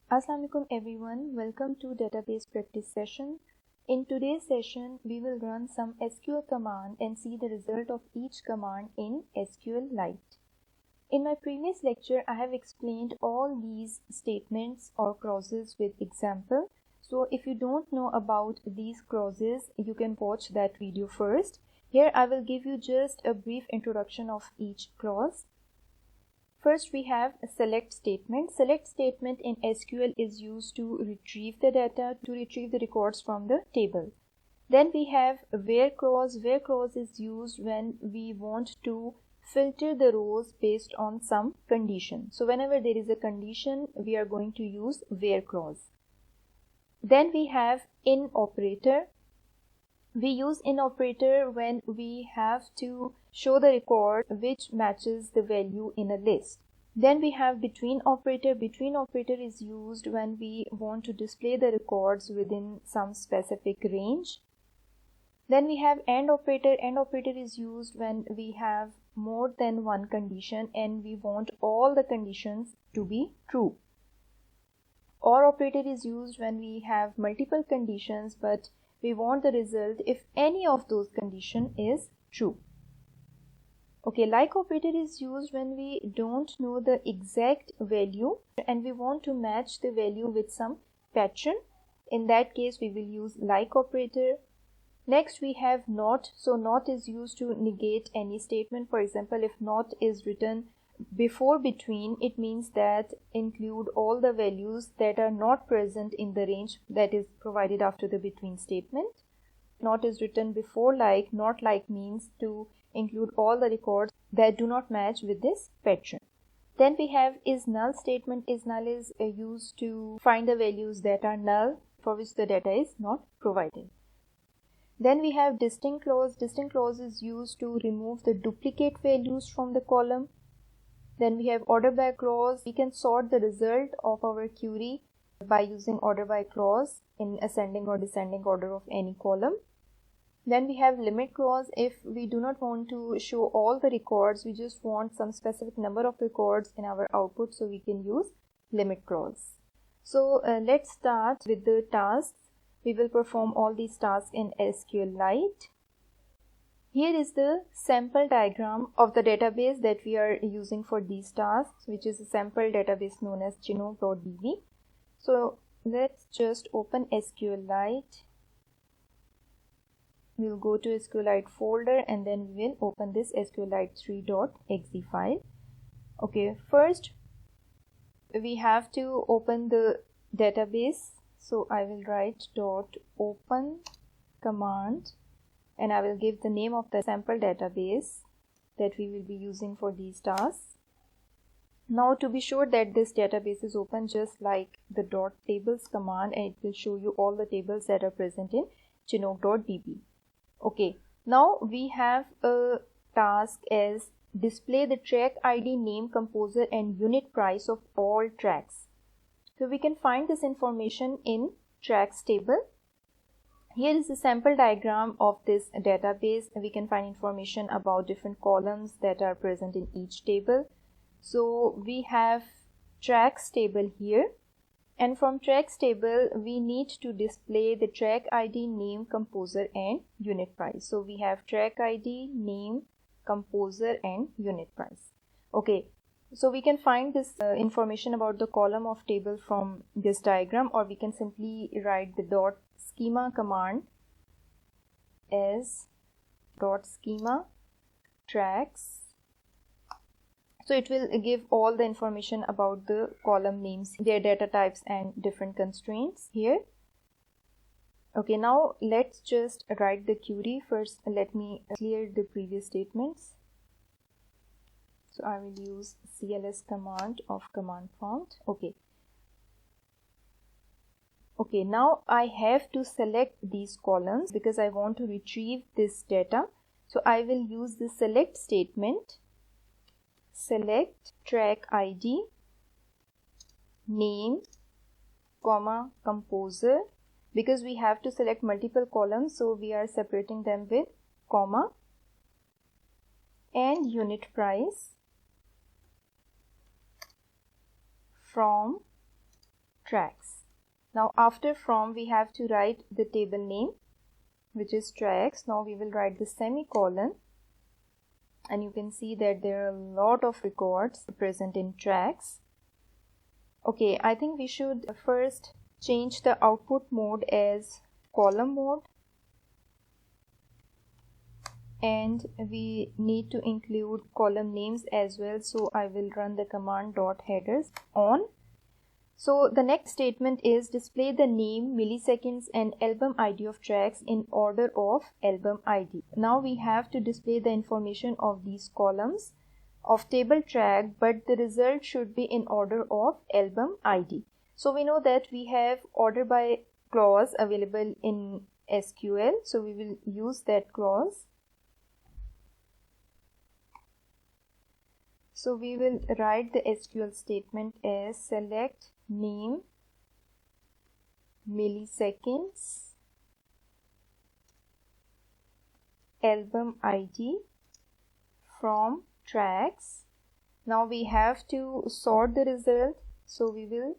Assalamualaikum everyone, welcome to database practice session. In today's session, we will run some SQL command and see the result of each command in SQLite. In my previous lecture, I have explained all these statements or clauses with example. So if you don't know about these clauses, you can watch that video first. Here I will give you just a brief introduction of each clause. First, we have a select statement. Select statement in SQL is used to retrieve the data, to retrieve the records from the table. Then we have where clause. Where clause is used when we want to filter the rows based on some condition. So whenever there is a condition, we are going to use where clause. Then we have in operator. We use in operator when we have to show the record which matches the value in a list. Then we have between operator. Between operator is used when we want to display the records within some specific range. Then we have AND operator. AND operator is used when we have more than one condition and we want all the conditions to be true. OR operator is used when we have multiple conditions but we want the result if any of those condition is true. Okay, like operator is used when we don't know the exact value and we want to match the value with some pattern. In that case, we will use like operator. Next, we have not. So not is used to negate any statement. For example, if not is written before between, it means that include all the values that are not present in the range that is provided after the between statement. Not is written before like. Not like means to include all the records that do not match with this pattern. Then we have is null statement. Is null is used to find the values that are null for which the data is not provided. Then we have distinct clause. Distinct clause is used to remove the duplicate values from the column. Then we have order by clause. We can sort the result of our query by using order by clause in ascending or descending order of any column. Then we have limit clause. If we do not want to show all the records, we just want some specific number of records in our output, so we can use limit clause. So let's start with the tasks. We will perform all these tasks in SQLite. Here is the sample diagram of the database that we are using for these tasks, which is a sample database known as Chinooc.db. So let's just open SQLite. We will go to SQLite folder and then we will open this SQLite3.exe file. Okay, first we have to open the database. So I will write .open command and I will give the name of the sample database that we will be using for these tasks. Now to be sure that this database is open, just like the .tables command, and it will show you all the tables that are present in Chinooc.db. Okay, now we have a task as display the track ID, name, composer and unit price of all tracks. So we can find this information in tracks table. Here is the sample diagram of this database. We can find information about different columns that are present in each table. So we have tracks table here, and from tracks table we need to display the track ID, name, composer and unit price. So we have track ID, name, composer and unit price. Okay, so we can find this information about the column of table from this diagram, or we can simply write the .schema command as .schema tracks. So it will give all the information about the column names, their data types and different constraints here. Okay, now let's just write the query. First, let me clear the previous statements. So I will use cls command of command prompt. Okay. Okay, now I have to select these columns because I want to retrieve this data. So I will use the select statement. Select track ID, name, comma, composer. Because we have to select multiple columns, so we are separating them with comma, and unit price from tracks. Now after from we have to write the table name, which is tracks. Now we will write the semicolon, and you can see that there are a lot of records present in tracks. Okay, I think we should first change the output mode as column mode, and we need to include column names as well, so I will run the command .headers on. So the next statement is display the name, milliseconds and album ID of tracks in order of album ID. Now we have to display the information of these columns of table track, but the result should be in order of album ID. So we know that we have order by clause available in SQL, so we will use that clause. So we will write the SQL statement as select name, milliseconds, album ID from tracks. Now we have to sort the result, so we will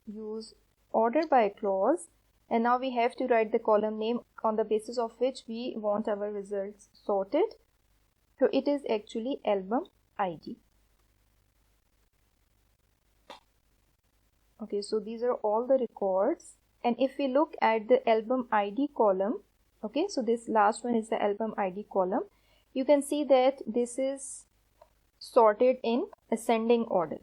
use order by clause, and now we have to write the column name on the basis of which we want our results sorted. So it is actually album ID. Okay, so these are all the records, and if we look at the album ID column, okay, so this last one is the album ID column, you can see that this is sorted in ascending order,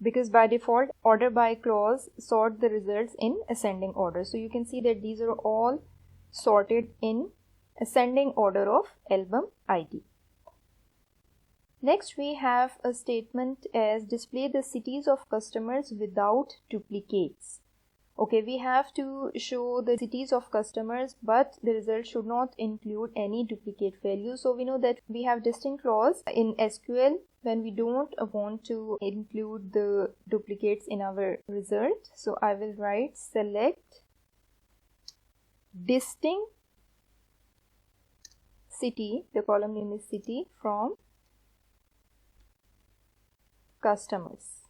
because by default order by clause sort the results in ascending order. So you can see that these are all sorted in ascending order of album ID. Next we have a statement as display the cities of customers without duplicates. Okay, we have to show the cities of customers, but the result should not include any duplicate value. So we know that we have distinct clause in SQL when we don't want to include the duplicates in our result. So I will write select distinct city, the column name is city, from customers.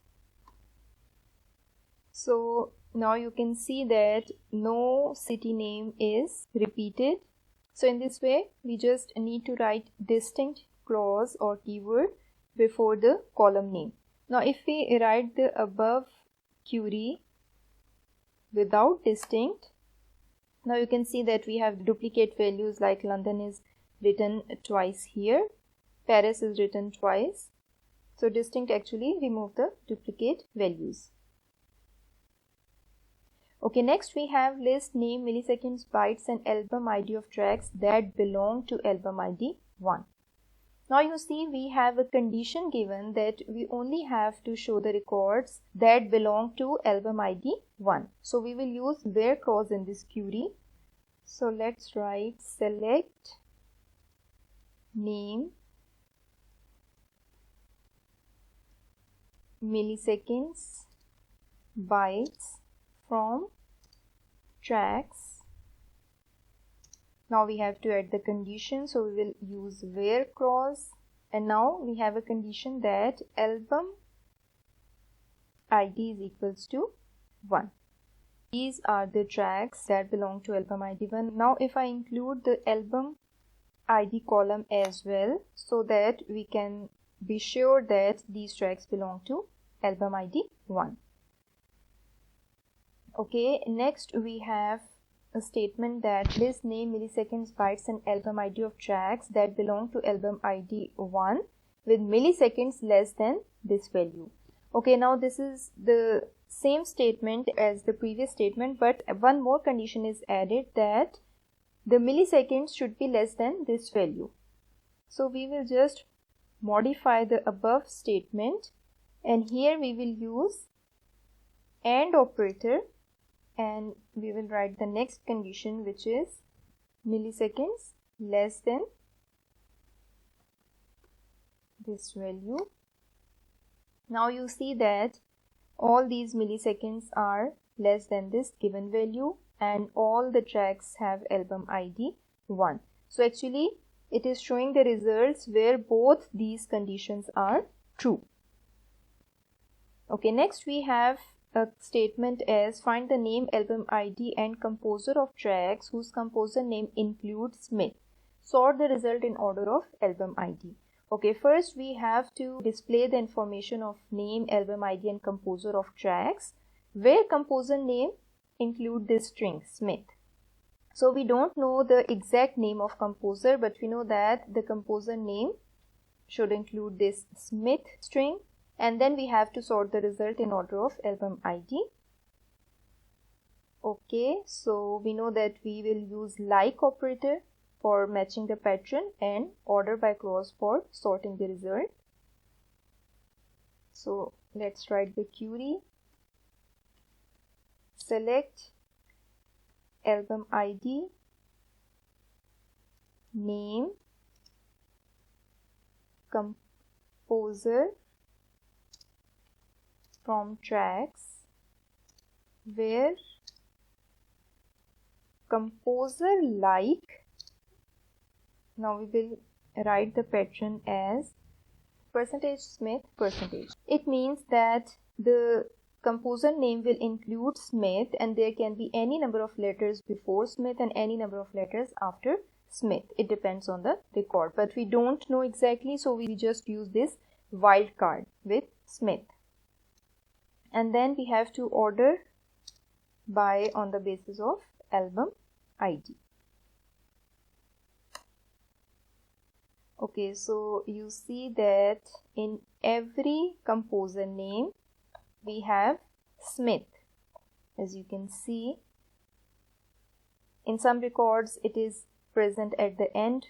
So now you can see that no city name is repeated. So in this way we just need to write distinct clause or keyword before the column name. Now if we write the above query without distinct, now you can see that we have duplicate values, like London is written twice here, Paris is written twice. So distinct actually remove the duplicate values. Okay, next we have list name, milliseconds, bytes and album ID of tracks that belong to album ID 1. Now you see we have a condition given that we only have to show the records that belong to album ID 1. So we will use where clause in this query. So let's write select name, milliseconds, bytes from tracks. Now we have to add the condition, so we will use where clause, and now we have a condition that album ID is equals to 1. These are the tracks that belong to album ID 1. Now if I include the album ID column as well, so that we can be sure that these tracks belong to album ID 1. Okay, next we have a statement that list name, milliseconds, bytes and album ID of tracks that belong to album ID 1 with milliseconds less than this value. Okay, now this is the same statement as the previous statement, but one more condition is added, that the milliseconds should be less than this value. So we will just modify the above statement, and here we will use AND operator, and we will write the next condition, which is milliseconds less than this value. Now you see that all these milliseconds are less than this given value, and all the tracks have album ID 1. So actually it is showing the results where both these conditions are true. Okay, next we have a statement as find the name, album ID and composer of tracks whose composer name includes Smith. Sort the result in order of album ID. Okay, first we have to display the information of name, album ID and composer of tracks where composer name include this string Smith. So we don't know the exact name of composer, but we know that the composer name should include this Smith string, and then we have to sort the result in order of album ID. Okay, so we know that we will use like operator for matching the pattern and order by clause for sorting the result. So let's write the query. Select album ID, name, composer from tracks where composer like. Now we will write the pattern as %Smith %. It means that the composer name will include Smith and there can be any number of letters before Smith and any number of letters after Smith. It depends on the record, but we don't know exactly, so we just use this wildcard with Smith. And then we have to order by on the basis of album ID. Okay, so you see that in every composer name we have Smith. As you can see, in some records it is present at the end,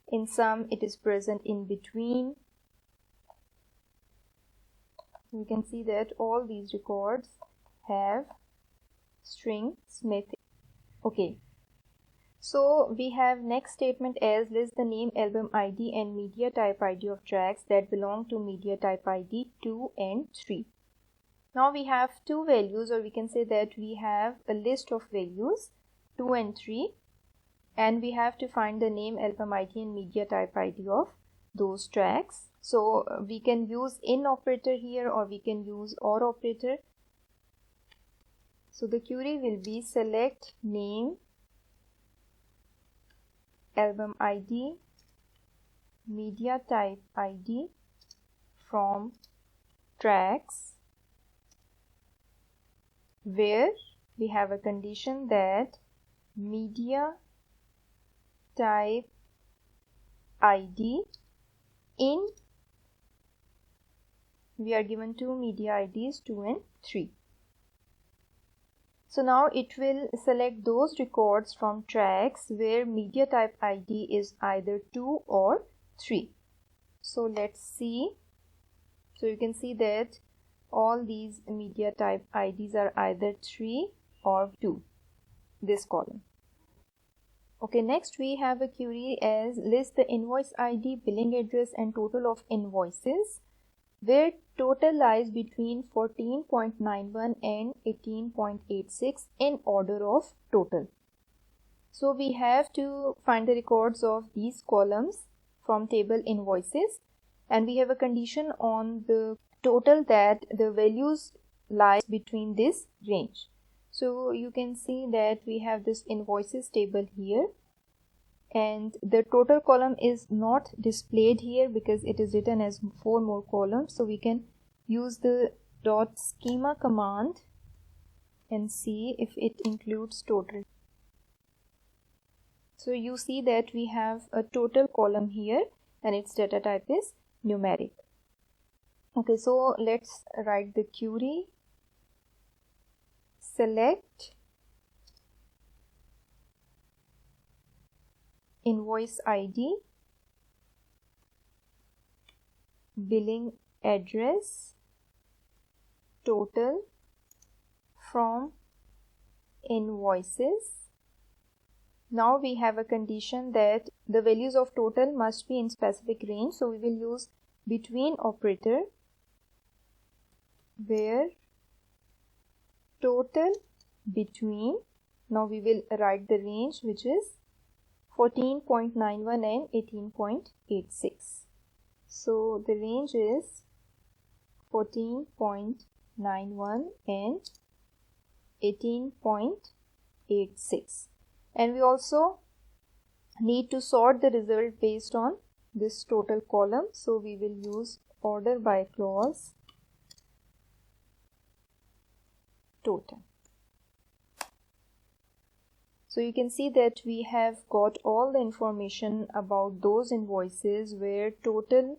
in some it is present in between. You can see that all these records have string Smith. Okay, so we have next statement as list the name, album ID and media type ID of tracks that belong to media type ID 2 and 3. Now we have two values, or we can say that we have a list of values 2 and 3, and we have to find the name, album ID and media type ID of those tracks. So we can use in operator here or we can use or operator. So the query will be select name, album ID, media type ID from tracks where we have a condition that media type ID in, we are given two media IDs 2 and 3. So now it will select those records from tracks where media type ID is either 2 or 3. So let's see. So you can see that all these media type IDs are either 3 or 2, this column. Okay, next we have a query as list the invoice ID, billing address and total of invoices where total lies between 14.91 and 18.86 in order of total. So we have to find the records of these columns from table invoices, and we have a condition on the total that the values lie between this range. So you can see that we have this invoices table here, and the total column is not displayed here because it is written as 4 more columns. So we can use the .schema command and see if it includes total. So you see that we have a total column here and its data type is numeric. Okay, so let's write the query. Select invoice ID, billing address, total from invoices. Now we have a condition that the values of total must be in specific range, so we will use between operator where total between, now we will write the range which is 14.91 and 18.86. So the range is 14.91 18.91 and 18.86. And we also need to sort the result based on this total column. So we will use order by clause total. So you can see that we have got all the information about those invoices where total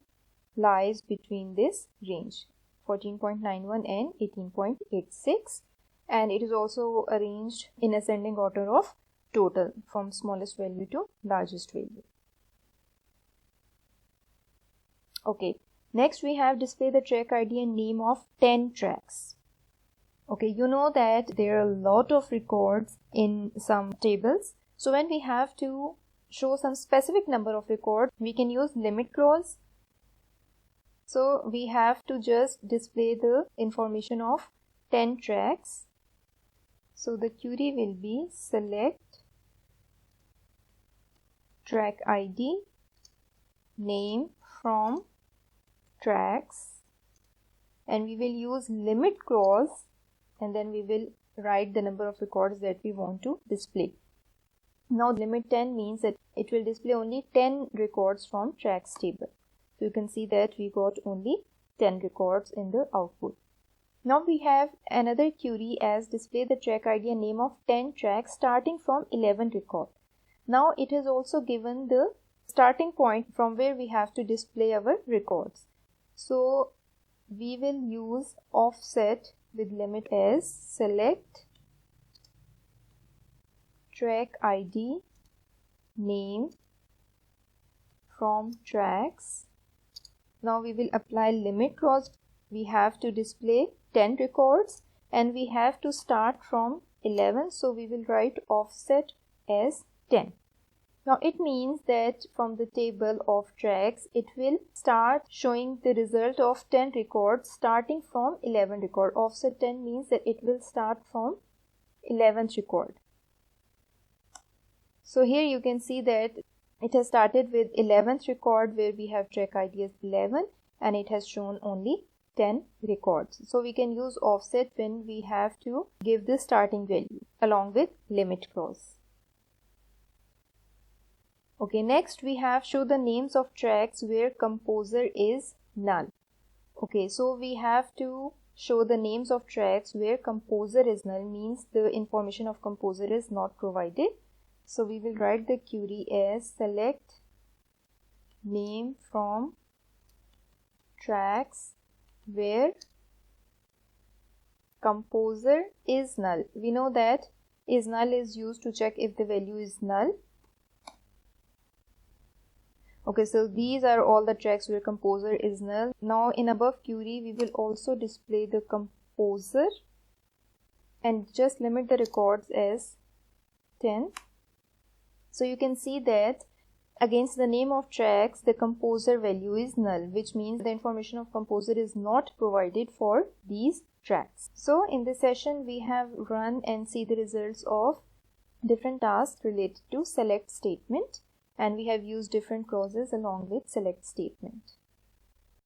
lies between this range 14.91 and 18.86, and it is also arranged in ascending order of total from smallest value to largest value. Okay, next we have display the track ID and name of 10 tracks. Okay, you know that there are a lot of records in some tables. So when we have to show some specific number of records, we can use limit clause. So we have to just display the information of 10 tracks. So the query will be select track ID name from tracks, and we will use limit clause, and then we will write the number of records that we want to display. Now limit 10 means that it will display only 10 records from tracks table. So you can see that we got only 10 records in the output. Now we have another query as display the track ID and name of 10 tracks starting from 11 record. Now it has also given the starting point from where we have to display our records. So we will use offset with limit as select track ID name from tracks. Now we will apply limit clause. We have to display 10 records and we have to start from 11, so we will write offset as 10. Now it means that from the table of tracks, it will start showing the result of 10 records starting from 11 record. Offset 10 means that it will start from 11th record. So here you can see that it has started with 11th record where we have track ID as 11 and it has shown only 10 records. So we can use offset when we have to give the starting value along with limit clause. Okay, next we have show the names of tracks where composer is null. Okay, so we have to show the names of tracks where composer is null, means the information of composer is not provided. So we will write the query as select name from tracks where composer is null. We know that is null is used to check if the value is null. Okay, so these are all the tracks where composer is null. Now in above query, we will also display the composer and just limit the records as 10. So you can see that against the name of tracks, the composer value is null, which means the information of composer is not provided for these tracks. So in this session, we have run and see the results of different tasks related to select statement. And we have used different clauses along with select statement.